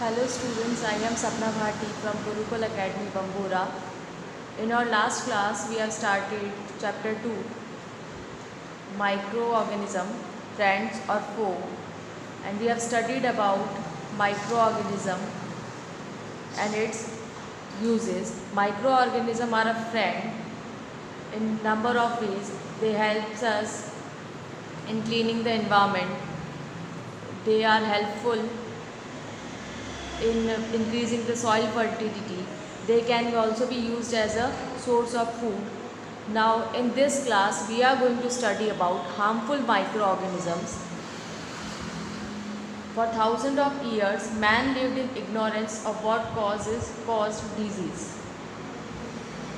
Hello students, I am Sapna Bharti from Gurukul Academy, Bambora. In our last class, we have started chapter 2, microorganism, friends or foe, and we have studied about microorganism and its uses. Microorganisms are a friend in number of ways. They help us in cleaning the environment. They are helpful in increasing the soil fertility. They can also be used as a source of food. Now in this class we are going to study about harmful microorganisms. For thousands of years man lived in ignorance of what caused disease.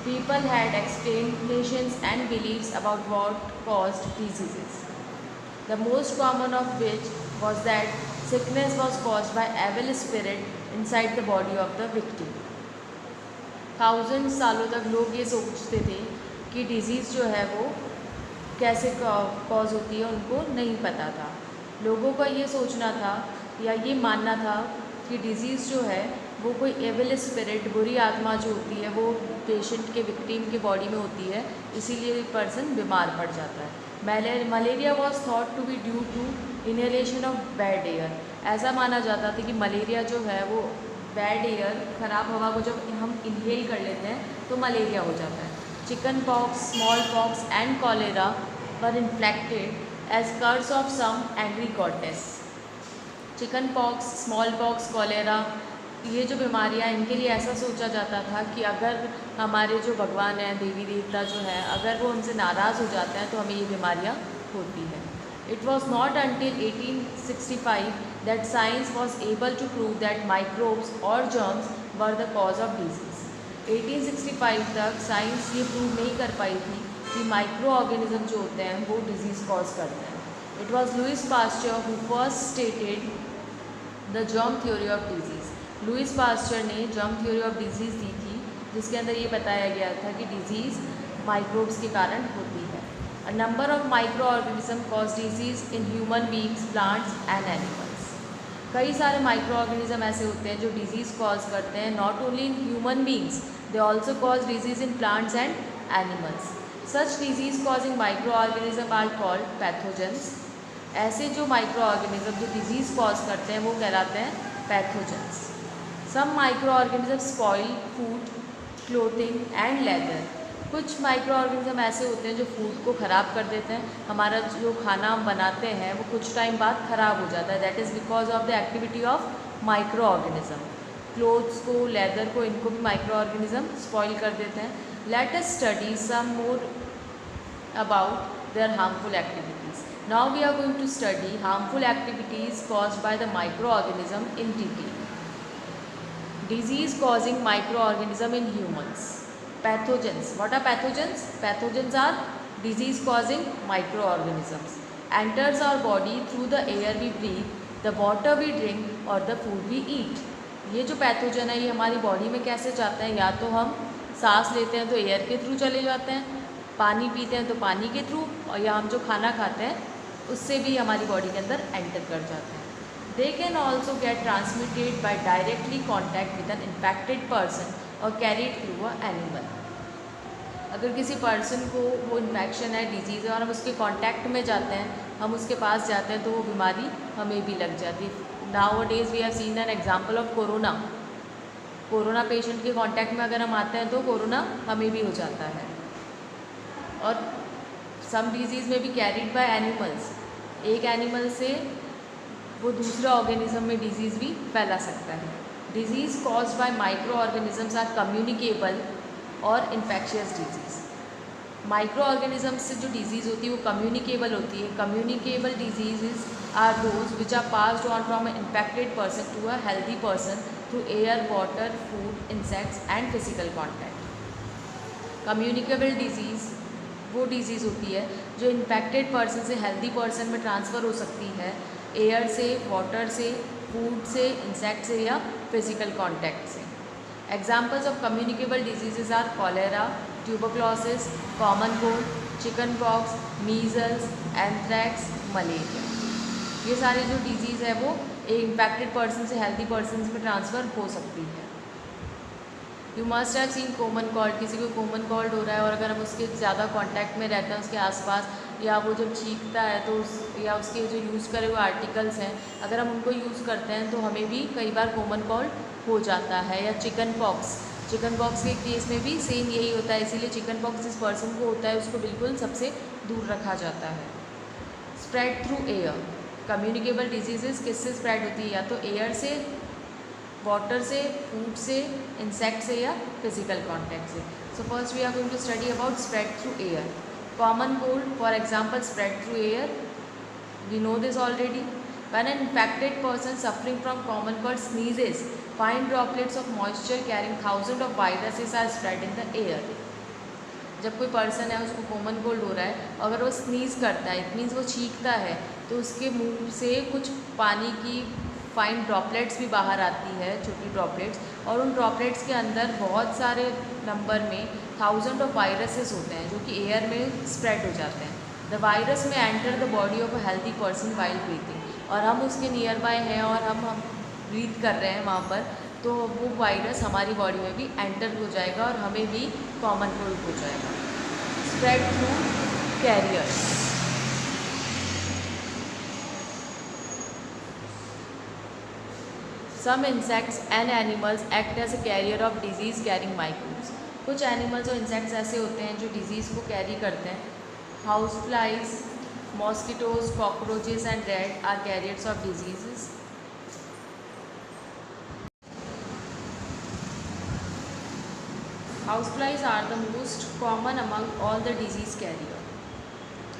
People had explanations and beliefs about what caused diseases. The most common of which was that sickness was caused by evil spirit inside the body of the victim. Thousand सालों तक लोग ये सोचते थे कि disease जो है वो कैसे कॉज होती है, उनको नहीं पता था। लोगों का ये सोचना था या ये मानना था कि डिज़ीज़ जो है वो कोई एविल स्पिरिट, बुरी आत्मा जो होती है वो पेशेंट के विक्टिम के बॉडी में होती है, इसीलिए पर्सन बीमार पड़ जाता है। Malaria was thought to be due to inhalation of bad air. ऐसा माना जाता था कि मलेरिया जो है वो बैड एयर, ख़राब हवा को जब हम इनहेल कर लेते हैं तो मलेरिया हो जाता है। Chickenpox, smallpox and cholera were inflected as curse of some angry goddess. Chickenpox, smallpox, cholera, ये जो बीमारियाँ, इनके लिए ऐसा सोचा जाता था कि अगर हमारे जो भगवान हैं, देवी देवता जो हैं, अगर वो उनसे नाराज़ हो जाते हैं तो हमें ये बीमारियाँ होती हैं। It was not until 1865 that science was able to prove that microbes or germs were the cause of disease. 1865 तक साइंस ये प्रूव नहीं कर पाई थी कि माइक्रो ऑर्गेनिज्म जो होते हैं वो डिजीज़ कॉज करते हैं। It was Louis Pasteur who first stated the germ theory of disease. Louis Pasteur ने जर्म थ्योरी ऑफ डिजीज़ दी थी, जिसके अंदर ये बताया गया था कि डिजीज़ माइक्रोब्स के कारण होती है। A number of microorganisms cause disease in human beings, plants and animals. कई सारे माइक्रोऑर्गेनिज्म ऐसे होते हैं जो डिजीज़ कॉज करते हैं, not only in human beings, they also cause disease in plants and animals. Such disease causing microorganism are called pathogens. ऐसे जो माइक्रोऑर्गेनिज्म जो डिजीज़ कॉज करते हैं वो कहलाते हैं pathogens. Some microorganism spoil food, clothing and leather. कुछ microorganism ऐसे होते हैं जो फूड को ख़राब कर देते हैं। हमारा जो खाना हम बनाते हैं वो कुछ टाइम बाद ख़राब हो जाता है, that is because of the activity of microorganism. Clothes को, लेदर को, इनको भी माइक्रो ऑर्गेनिज्म स्पॉइल कर देते हैं। Let us study some more about their harmful activities. Now we are going to study harmful activities caused by the microorganism in detail. Disease causing microorganism in humans. Pathogens. What are pathogens? Pathogens are disease causing microorganisms. Enters our body through the air we breathe, the water we drink or the food we eat. ये जो pathogen है ये हमारी body में कैसे जाते हैं? या तो हम सांस लेते हैं तो एयर के थ्रू चले जाते हैं, पानी पीते हैं तो पानी के थ्रू, और या हम जो खाना खाते हैं उससे भी हमारी बॉडी के अंदर एंटर कर जाते हैं। They can also get transmitted by directly contact with an infected person और कैरीड थ्रू अ एनिमल। अगर किसी पर्सन को वो इन्फेक्शन है, डिजीज़ है, और हम उसके कांटेक्ट में जाते हैं, हम उसके पास जाते हैं तो वो बीमारी हमें भी लग जाती है। Now days we have seen an example of corona. Corona patient के कांटेक्ट में अगर हम आते हैं तो कोरोना हमें भी हो जाता है। और सम डिजीज़ में भी कैरीड बाय एनिमल्स। एक एनिमल से वो दूसरे ऑर्गेनिज्म में डिजीज़ भी फैला सकता है। Disease caused by microorganisms are communicable और इन्फेक्शियस डिजीज़। माइक्रो ऑर्गेनिजम्स से जो डिजीज़ होती है वो कम्युनिकेबल होती है। Communicable disease are those which are passed on from an infected person to a healthy person through air, water, food, insects and physical contact. Communicable disease वो disease होती है जो इन्फेक्टेड पर्सन से हेल्दी पर्सन में transfer हो सकती है, air से, वाटर से, फूड से, इंसेक्ट से या फिजिकल कॉन्टैक्ट से। Examples of communicable diseases are cholera, tuberculosis, common cold, chicken pox, measles, anthrax, malaria. ये सारी जो डिजीज़ है वो इन्फेक्टेड पर्सन से हेल्दी पर्सन में ट्रांसफ़र हो सकती है। You must have seen common cold, किसी को कॉमन कॉल्ड हो रहा है और अगर हम उसके ज़्यादा कांटेक्ट में रहते हैं उसके आसपास, या वो जब छींकता है तो या उसके जो यूज़ करे हुए आर्टिकल्स हैं अगर हम उनको यूज़ करते हैं तो हमें भी कई बार कॉमन कॉल्ड हो जाता है। या चिकन पॉक्स के केस में भी सेम यही होता है, इसीलिए चिकन पॉक्स जिस पर्सन को होता है उसको बिल्कुल सबसे दूर रखा जाता है। Spread through air, communicable disease किससे स्प्रेड होती है? या तो एयर से, वाटर से, फूड से, इंसेक्ट से या फिजिकल कॉन्टैक्ट से। So first we are going to study about spread through air. Common cold for example spread through air, we know this already. When an infected person suffering from common cold sneezes, fine droplets of moisture carrying thousands of viruses are spread in the air. जब कोई person है उसको common cold हो रहा है, अगर वो sneeze करता है, इट मीन्स वो छींकता है, तो उसके मुंह से कुछ पानी की फाइन ड्रॉपलेट्स भी बाहर आती है, छोटी ड्रॉपलेट्स, और उन ड्रॉपलेट्स के अंदर बहुत सारे नंबर में थाउजेंड ऑफ वायरसेस होते हैं जो कि एयर में स्प्रेड हो जाते हैं। द वायरस में enter the body of a healthy person while breathing, और हम उसके नियर बाय हैं और हम ब्रीथ कर रहे हैं वहाँ पर, तो वो वायरस हमारी बॉडी में भी एंटर हो जाएगा और हमें भी कॉमन कोल्ड हो जाएगा। Spread through carriers, some insects and animals act as a carrier of disease carrying microbes. कुछ एनिमल्स और इंसेक्ट्स ऐसे होते हैं जो डिजीज़ को कैरी करते हैं। House flies, mosquitoes, cockroaches and rat are carriers of diseases. House flies are the most common among all the disease carrier.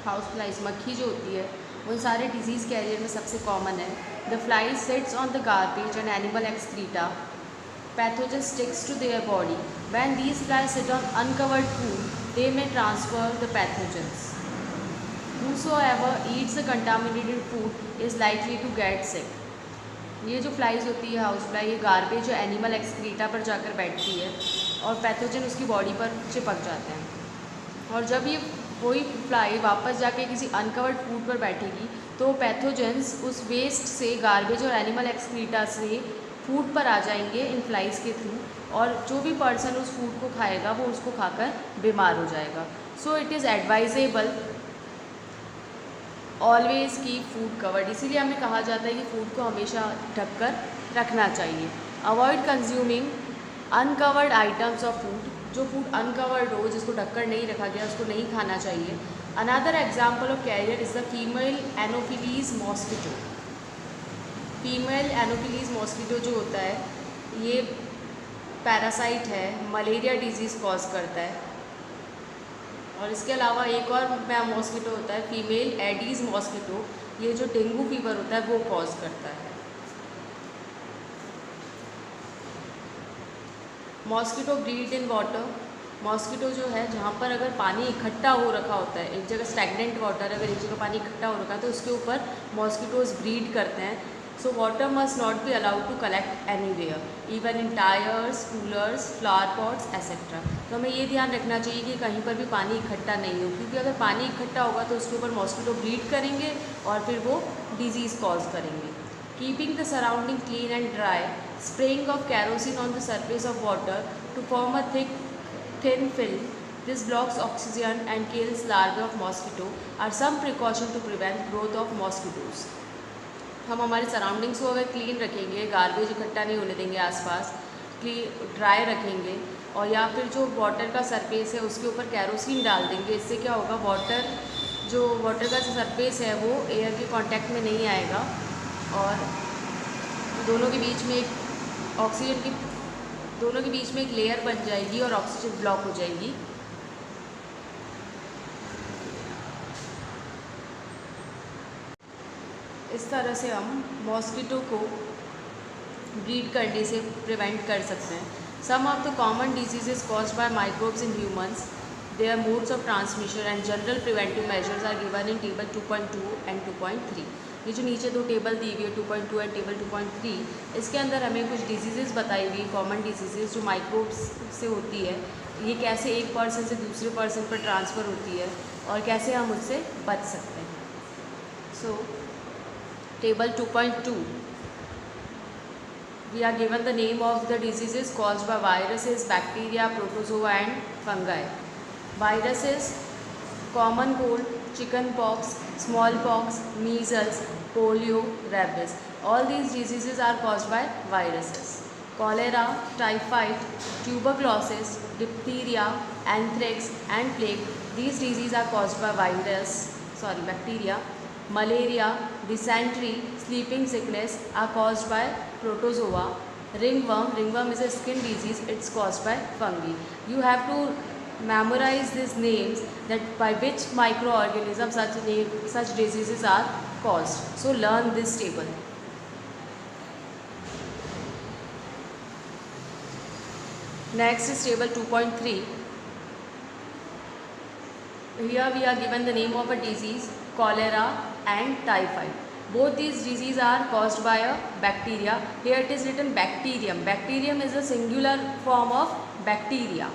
House flies, मक्खी जो होती है, उन सारे डिजीज़ कैरियर में सबसे कॉमन है। The fly sits on the garbage and animal excreta, pathogen sticks to their body. When these flies sit on uncovered food they may transfer the pathogens. Whosoever eats a contaminated food is likely to get sick. ये जो flies होती है house fly, ये garbage जो animal excreta पर जाकर बैठती है और पैथोजन उसकी बॉडी पर चिपक जाते हैं, और जब ये वही फ्लाई वापस जाके किसी अनकवर्ड फूड पर बैठेगी तो पैथोजेंस उस वेस्ट से, गार्बेज और एनिमल एक्सक्रीटा से फूड पर आ जाएंगे इन फ्लाइज के थ्रू, और जो भी पर्सन उस फूड को खाएगा वो उसको खाकर बीमार हो जाएगा। So it is advisable always keep food covered, इसीलिए हमें कहा जाता है कि फूड को हमेशा ढककर रखना चाहिए। Avoid consuming uncovered items of food, जो फूड अनकवर्ड हो, जिसको ढककर नहीं रखा गया, उसको नहीं खाना चाहिए। Another example of carrier is the female anopheles mosquito. Female anopheles mosquito जो होता है ये पैरासाइट है, मलेरिया डिजीज़ कॉज करता है। और इसके अलावा एक और मॉस्किटो होता है फीमेल एडीज़ मॉस्किटो, ये जो डेंगू फीवर होता है वो कॉज करता है। Mosquito breed in water, mosquito जो है जहाँ पर अगर पानी इकट्ठा हो रखा होता है, एक जगह स्टैगनेंट वाटर, अगर एक जगह पानी इकट्ठा हो रखा है तो उसके ऊपर मॉस्किटोज ब्रीड करते हैं। So water must not be allowed to collect anywhere, even in tyres, coolers, flower pots etcetera. तो हमें ये ध्यान रखना चाहिए कि कहीं पर भी पानी इकट्ठा नहीं हो, क्योंकि अगर पानी इकट्ठा होगा तो उसके ऊपर मॉस्किटो ब्रीड करेंगे और फिर वो डिजीज़ कॉज करेंगे। Keeping the surrounding clean and dry, spraying of kerosene on the surface of water to form a thin film. This blocks oxygen and kills larvae of mosquito are some precaution to prevent growth of mosquitoes. हम हमारे surroundings को अगर clean रखेंगे, garbage इकट्ठा नहीं होने देंगे आसपास, ड्राई रखेंगे, और या फिर जो वाटर का सरफेस है उसके ऊपर कैरोसिन डाल देंगे, इससे क्या होगा, वाटर का जो सरफेस है वो एयर के कांटेक्ट में नहीं आएगा और दोनों के बीच में एक लेयर बन जाएगी और ऑक्सीजन ब्लॉक हो जाएगी। इस तरह से हम मॉस्किटो को ब्रीड करने से प्रिवेंट कर सकते हैं। Some of the common diseases caused by microbes in humans, their modes of transmission and general preventive measures are given in table 2.2 and 2.3। ये जो नीचे दो टेबल दी हुई है 2.2 एंड टेबल 2.3, इसके अंदर हमें कुछ डिजीज़ेस बताई हुई, कॉमन डिजीज़ेस जो माइक्रोब्स से होती है, ये कैसे एक पर्सन से दूसरे पर्सन पर ट्रांसफ़र होती है और कैसे हम उससे बच सकते हैं। सो Table 2.2. We are given the name of the diseases caused by viruses, bacteria, protozoa and fungi. Viruses: common cold, chicken pox, smallpox, measles, polio, rabies. All these diseases are caused by viruses. Cholera, typhoid, tuberculosis, diphtheria, anthrax and plague. These diseases are caused by bacteria. Malaria, dysentery, sleeping sickness are caused by protozoa. Ringworm is a skin disease, it's caused by fungi. You have to memorize these names, that by which microorganism such diseases are caused. So learn this table. Next is table 2.3. Here we are given the name of a disease, cholera and typhoid. Both these diseases are caused by a bacteria. Here it is written bacterium. Bacterium is a singular form of bacteria.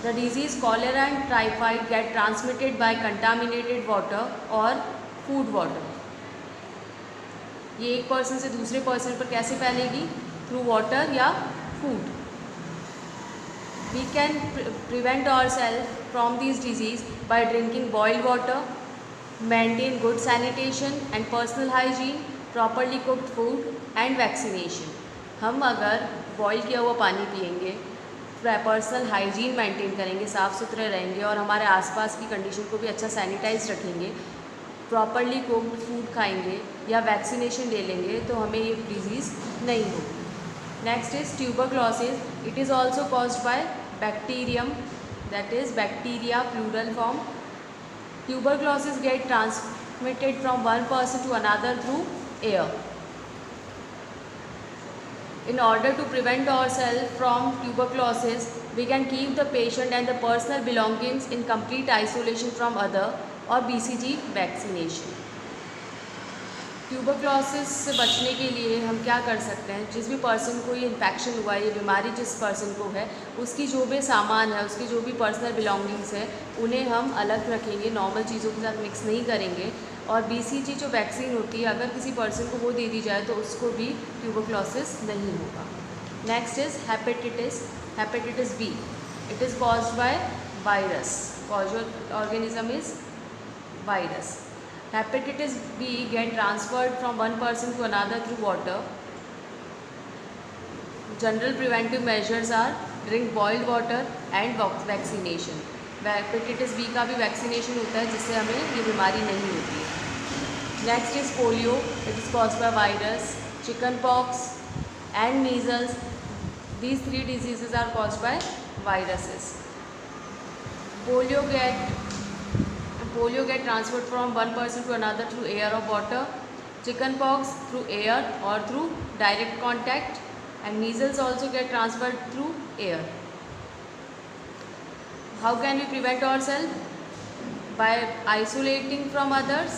The disease cholera and typhoid get transmitted by contaminated water or food water. ये एक person से दूसरे person पर कैसे फैलेगी? Through water या food. We can prevent ourselves from these disease by drinking boiled water, maintain good sanitation and personal hygiene, properly cooked food and vaccination. हम अगर बॉयल किया हुआ पानी पियेंगे, पर्सनल हाइजीन मेंटेन करेंगे, साफ़ सुथरे रहेंगे और हमारे आसपास की कंडीशन को भी अच्छा सैनिटाइज रखेंगे, प्रॉपरली कुक्ड फूड खाएंगे या वैक्सीनेशन ले लेंगे, तो हमें ये डिजीज़ नहीं होगी. Next is tuberculosis. It is also caused by bacterium, that is bacteria plural form. Tuberculosis get transmitted from one person to another through air. In order to prevent ourselves from tuberculosis, we can keep the patient and the personal belongings in complete isolation from other or BCG vaccination. Tuberculosis से बचने के लिए हम क्या कर सकते हैं? जिस भी पर्सन को ये इन्फेक्शन हुआ है, ये बीमारी जिस पर्सन को है, उसकी जो भी सामान है, उसकी जो भी पर्सनल बिलोंगिंग्स है, उन्हें हम अलग रखेंगे, नॉर्मल चीज़ों के साथ मिक्स नहीं करेंगे. और BCG जो वैक्सीन होती है, अगर किसी पर्सन को वो दे दी जाए तो उसको भी ट्यूबरक्लोसिस नहीं होगा. Next is hepatitis B. It is caused by virus. Causal organism is virus. Hepatitis B get transferred from one person to another through water. General preventive measures are drink boiled water and vaccination. Hepatitis B का भी vaccination होता है जिससे हमें ये बीमारी नहीं होती है. Next is polio. It is caused by virus. Chicken pox and measles. These three diseases are caused by viruses. Polio get transferred from one person to another through air or water. Chicken pox through air or through direct contact, and measles also get transferred through air. How can we prevent ourselves? By isolating from others.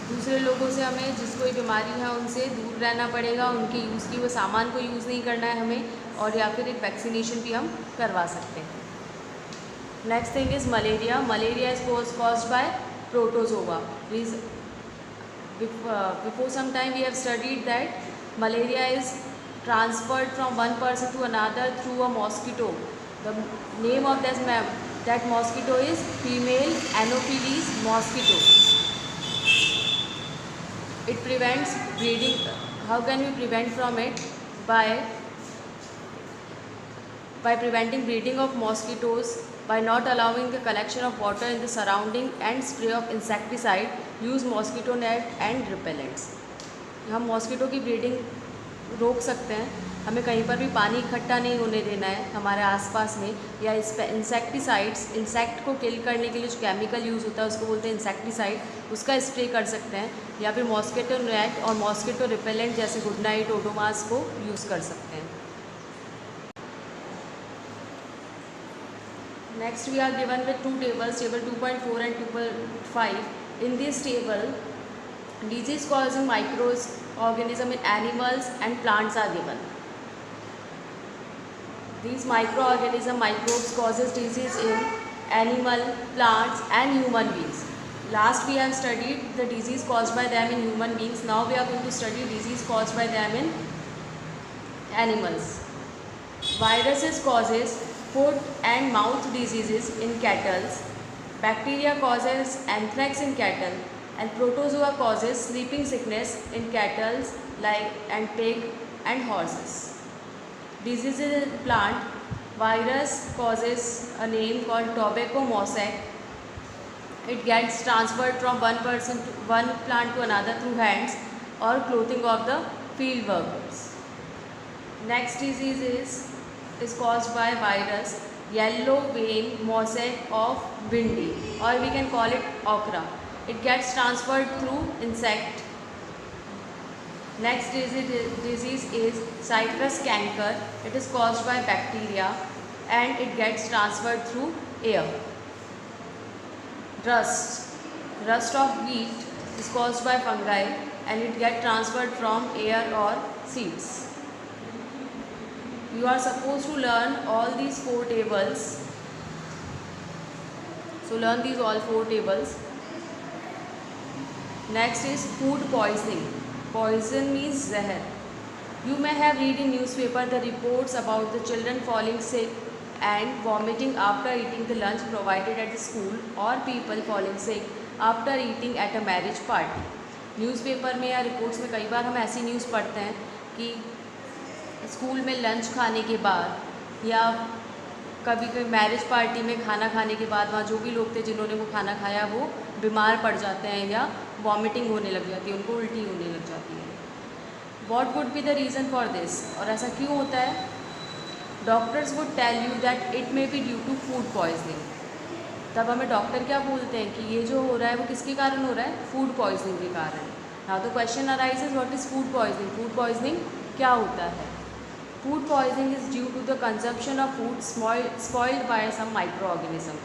दूसरे लोगों से हमें जिसको ये बीमारी है उनसे दूर रहना पड़ेगा, उनके यूज़ की वो सामान को यूज़ नहीं करना है हमें, और या फिर एक वैक्सीनेशन भी हम करवा सकते हैं. Next thing is malaria. Malaria is caused by protozoa. Before some time we have studied that malaria is transferred from one person to another through a mosquito. The name of that mosquito is female Anopheles mosquito. It prevents breeding. How can we prevent from it? By preventing breeding of mosquitoes, by not allowing the collection of water in the surrounding and spray of insecticide, use mosquito net and repellents. हम mosquito की breeding रोक सकते हैं. हमें कहीं पर भी पानी इकट्ठा नहीं होने देना है हमारे आसपास में, या इस पर इंसेक्टिसाइड्स, इंसेक्ट को किल करने के लिए जो केमिकल यूज़ होता है उसको बोलते हैं इंसेक्टिसाइड, उसका स्प्रे कर सकते हैं, या फिर मॉस्किटो नेट और मॉस्किटो रिपेलेंट जैसे गुड नाइट, ओडोमास को यूज़ कर सकते हैं. Next we are given with two tables, table 2.4 and table 5. In this table, disease causing microorganisms in animals and plants are given. These microorganisms, microbes causes disease in animal, plants and human beings. Last we have studied the disease caused by them in human beings. Now we are going to study disease caused by them in animals. Viruses causes foot and mouth diseases in cattle. Bacteria causes anthrax in cattle, and protozoa causes sleeping sickness in cattle and pig and horses. Diseases in plant. Virus causes a name called tobacco mosaic. It gets transferred from one plant to another through hands or clothing of the field workers. Next disease is caused by virus, yellow vein mosaic of Bindi, or we can call it ochra. It gets transferred through insect. Next disease is citrus canker. It is caused by bacteria and it gets transferred through air. Rust of wheat is caused by fungi and it gets transferred from air or seeds. You are supposed to learn all these 4 tables. So learn these all 4 tables. Next is food poisoning. Poison means zahar. You may have read in newspaper the reports about the children falling sick and vomiting after eating the lunch provided at the school, or people falling sick after eating at a marriage party. Newspaper में या reports में कई बार हम ऐसी news पढ़ते हैं कि school में लंच खाने के बाद या कभी कभी मैरिज पार्टी में खाना खाने के बाद वहाँ जो भी लोग थे जिन्होंने वो खाना खाया वो बीमार पड़ जाते हैं या वॉमिटिंग होने लग जाती है, उनको उल्टी होने लग जाती है. What would be the reason for this, और ऐसा क्यों होता है? Doctors would tell you that it may be due to food poisoning. तब हमें डॉक्टर क्या बोलते हैं कि ये जो हो रहा है वो किसके कारण हो रहा है? फूड पॉइजनिंग के कारण. Now the question arises, what is food poisoning? Food poisoning क्या होता है? Food poisoning is due to the consumption of food spoiled by some microorganism.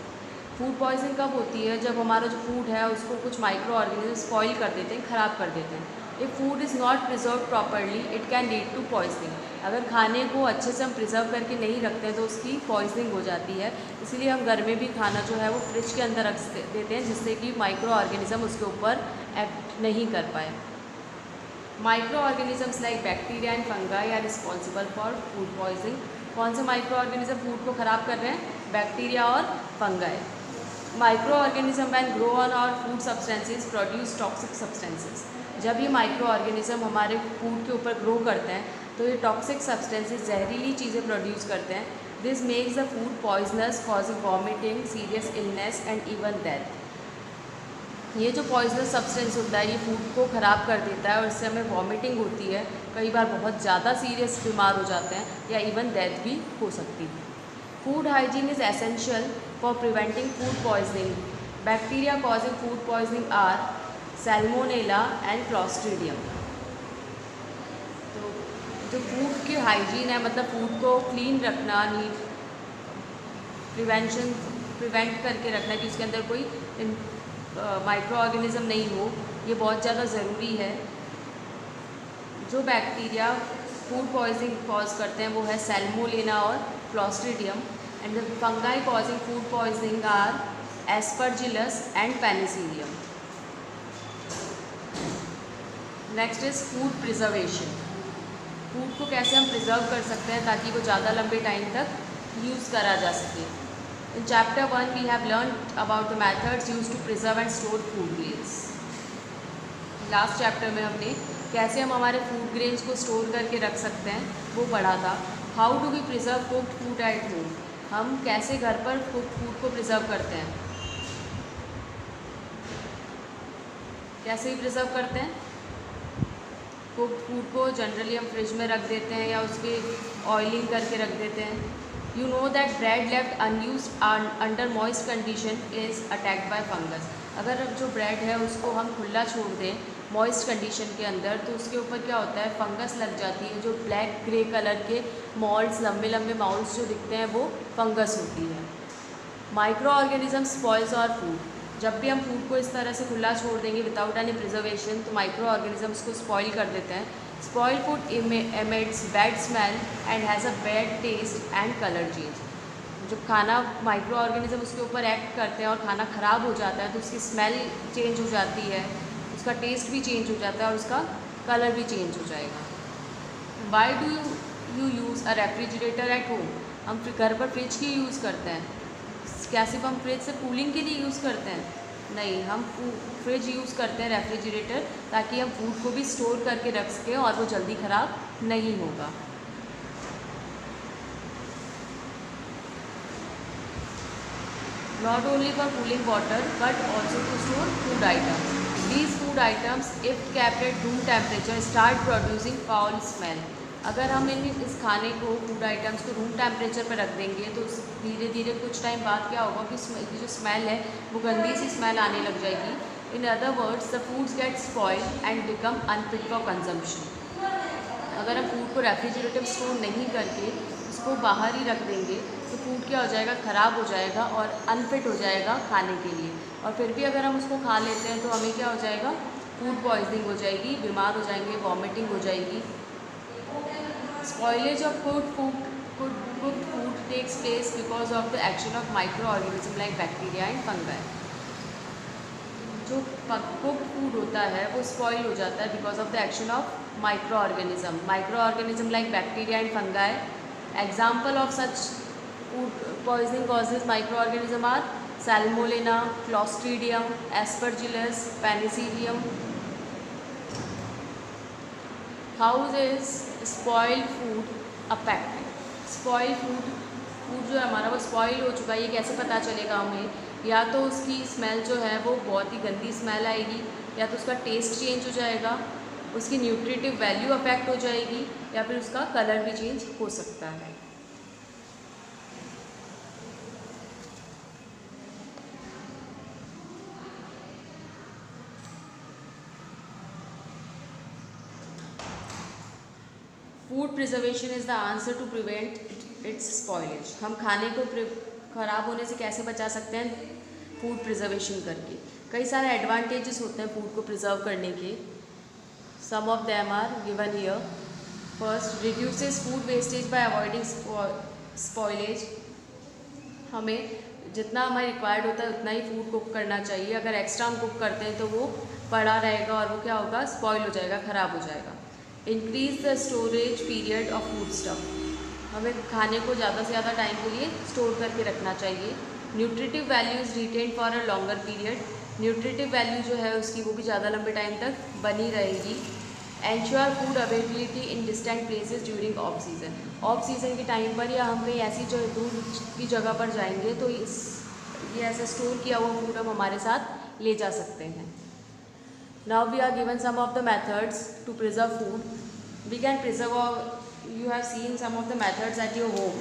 फूड पॉइजनिंग कब होती है? जब हमारा जो फूड है उसको कुछ माइक्रो ऑर्गेनिज्म स्पॉइल कर देते हैं, ख़राब कर देते हैं. If food is not preserve properly it can lead to poisoning. अगर खाने को अच्छे से हम प्रिजर्व करके नहीं रखते हैं तो उसकी पॉइजनिंग हो जाती है. इसीलिए हम घर में भी खाना जो है वो फ्रिज के अंदर रख देते हैं जिससे कि माइक्रो ऑर्गेनिज्म उसके ऊपर एक्ट नहीं कर पाए. Microorganisms like bacteria and fungi are responsible for food poisoning. कौन से माइक्रो ऑर्गेनिज्म फूड को ख़राब कर रहे हैं? बैक्टीरिया और fungi. Microorganism when grow on our food substances produce toxic substances. जब ये माइक्रो ऑर्गेनिज्म हमारे फूड के ऊपर ग्रो करते हैं तो ये टॉक्सिक सब्सटेंसेज, जहरीली चीज़ें प्रोड्यूस करते हैं. This makes the food poisonous, causing vomiting, serious illness and even death. ये जो पॉइजनस सब्सटेंस होता है ये फूड को ख़राब कर देता है और इससे हमें वॉमिटिंग होती है. कई बार बहुत ज़्यादा सीरियस बीमार हो जाते हैं या इवन डेथ भी हो सकती है. Food hygiene is essential for preventing food poisoning. Bacteria causing food poisoning are salmonella and clostridium. तो जो फूड की हाइजीन है, मतलब फूड को क्लीन रखना, प्रिवेंट करके रखना कि उसके अंदर कोई माइक्रो ऑर्गेनिज्म नहीं हो, ये बहुत ज़्यादा ज़रूरी है. जो बैक्टीरिया फूड पॉइजनिंग कॉज करते हैं वो है सैल्मोनेला और clostridium. And the fungi causing food poisoning are aspergillus and penicillium. Next is food preservation. फूड को कैसे हम प्रिजर्व कर सकते हैं ताकि वो ज़्यादा लंबे टाइम तक यूज़ करा जा सके. In chapter 1 we have learned about the methods used to preserve and store food grains. Last chapter में हमने कैसे हम हमारे फूड ग्रेन्स को स्टोर करके रख सकते हैं वो पढ़ा था. How do we preserve cooked food at home. हम कैसे घर पर कुक्ड फूड को प्रिजर्व करते हैं, कैसे ही प्रिजर्व करते हैं. कुक्ड फूड को जनरली हम फ्रिज में रख देते हैं या उसके ऑयलिंग करके रख देते हैं. You know that bread left unused under moist condition is attacked by fungus. अगर जो ब्रेड है उसको हम खुला छोड़ दें मॉइस्ट कंडीशन के अंदर तो उसके ऊपर क्या होता है? फंगस लग जाती है. जो ब्लैक ग्रे कलर के मॉल्स, लंबे लंबे मॉल्स जो दिखते हैं वो फंगस होती है. माइक्रो ऑर्गेनिज्म स्पॉइल्स और फूड. जब भी हम फूड को इस तरह से खुला छोड़ देंगे विदाउट एनी प्रिजर्वेशन तो माइक्रो ऑर्गेनिजम्स को स्पॉइल कर देते हैं. Spoiled food emits bad smell and has a bad taste and color change. जब खाना माइक्रो ऑर्गेनिज्म उसके ऊपर एक्ट करते हैं और खाना ख़राब हो जाता है तो उसकी स्मेल चेंज हो जाती है, उसका टेस्ट भी चेंज हो जाता है और उसका कलर भी चेंज हो जाएगा। Why do you use a refrigerator eight home? हम घर पर फ्रिज क्यों यूज़ करते हैं? क्या सिर्फ हम फ्रिज से कूलिंग के लिए यूज़ करते हैं? नहीं, हम फ्रिज यूज़ करते हैं रेफ्रिजरेटर ताकि हम फूड को भी स्टोर करके रख सकें और वो जल्दी ख़राब नहीं होगा। Not only for cooling water but also to store food items. These food items, if kept at room temperature, start producing foul smell. अगर हम इस खाने को फूड आइटम्स को रूम टेम्परेचर पर रख देंगे तो धीरे धीरे कुछ टाइम बाद क्या होगा कि जो स्मेल है वो गंदी सी स्मेल आने लग जाएगी। In other words the foods gate spoiled and become unfit for consumption. अगर हम फूड को रेफ्रिजरेटर में स्टोर नहीं करके उसको बाहर ही रख देंगे तो फूड क्या हो जाएगा, ख़राब हो जाएगा और अनफिट हो जाएगा खाने के लिए। और फिर भी अगर हम उसको खा लेते हैं तो हमें क्या हो जाएगा, फूड पॉइजनिंग हो जाएगी, बीमार हो जाएंगे, वॉमिटिंग हो जाएगी। Spoilage of cooked food takes place because of the action of microorganisms like bacteria and fungi. जो कुक्ड फूड होता है वो स्पॉइल हो जाता है because of the action of microorganism like bacteria and fungi. Example of such food poisoning causes microorganism are salmonella, clostridium, aspergillus, penicillium. How is spoiled food affected? Spoil food जो है हमारा वो spoil हो चुका है, ये कैसे पता चलेगा हमें? या तो उसकी स्मेल जो है वो बहुत ही गंदी स्मेल आएगी, या तो उसका टेस्ट चेंज हो जाएगा, उसकी न्यूट्रिटिव वैल्यू अफेक्ट हो जाएगी, या फिर उसका कलर भी चेंज हो सकता है। Food preservation is the answer to prevent its spoilage. हम खाने को ख़राब होने से कैसे बचा सकते हैं? फूड प्रिजर्वेशन करके। कई सारे एडवांटेजेस होते हैं फूड को प्रिजर्व करने के। Some of them are given here. First, reduces food wastage by avoiding spoilage. हमें जितना हमारे रिक्वायर्ड होता है उतना ही फूड कुक करना चाहिए। अगर एक्स्ट्रा हम कुक करते हैं तो वो पड़ा रहेगा और वो क्या होगा, स्पॉइल हो जाएगा, ख़राब हो जाएगा। Increase the storage period of food stuff. हमें खाने को ज़्यादा से ज़्यादा टाइम के लिए स्टोर करके रखना चाहिए। Nutritive value is retain for a longer period. Nutritive value जो है उसकी वो भी ज़्यादा लंबे टाइम तक बनी रहेगी। Ensure food availability in distant places during of season. Of season के टाइम पर या हम कहीं ऐसी जो दूर की जगह पर जाएंगे तो ये ऐसा स्टोर किया हुआ फूड हम हमारे साथ ले जा सकते हैं। Now we are given some of the methods to preserve food. We can preserve, or you have seen some of the methods at your home.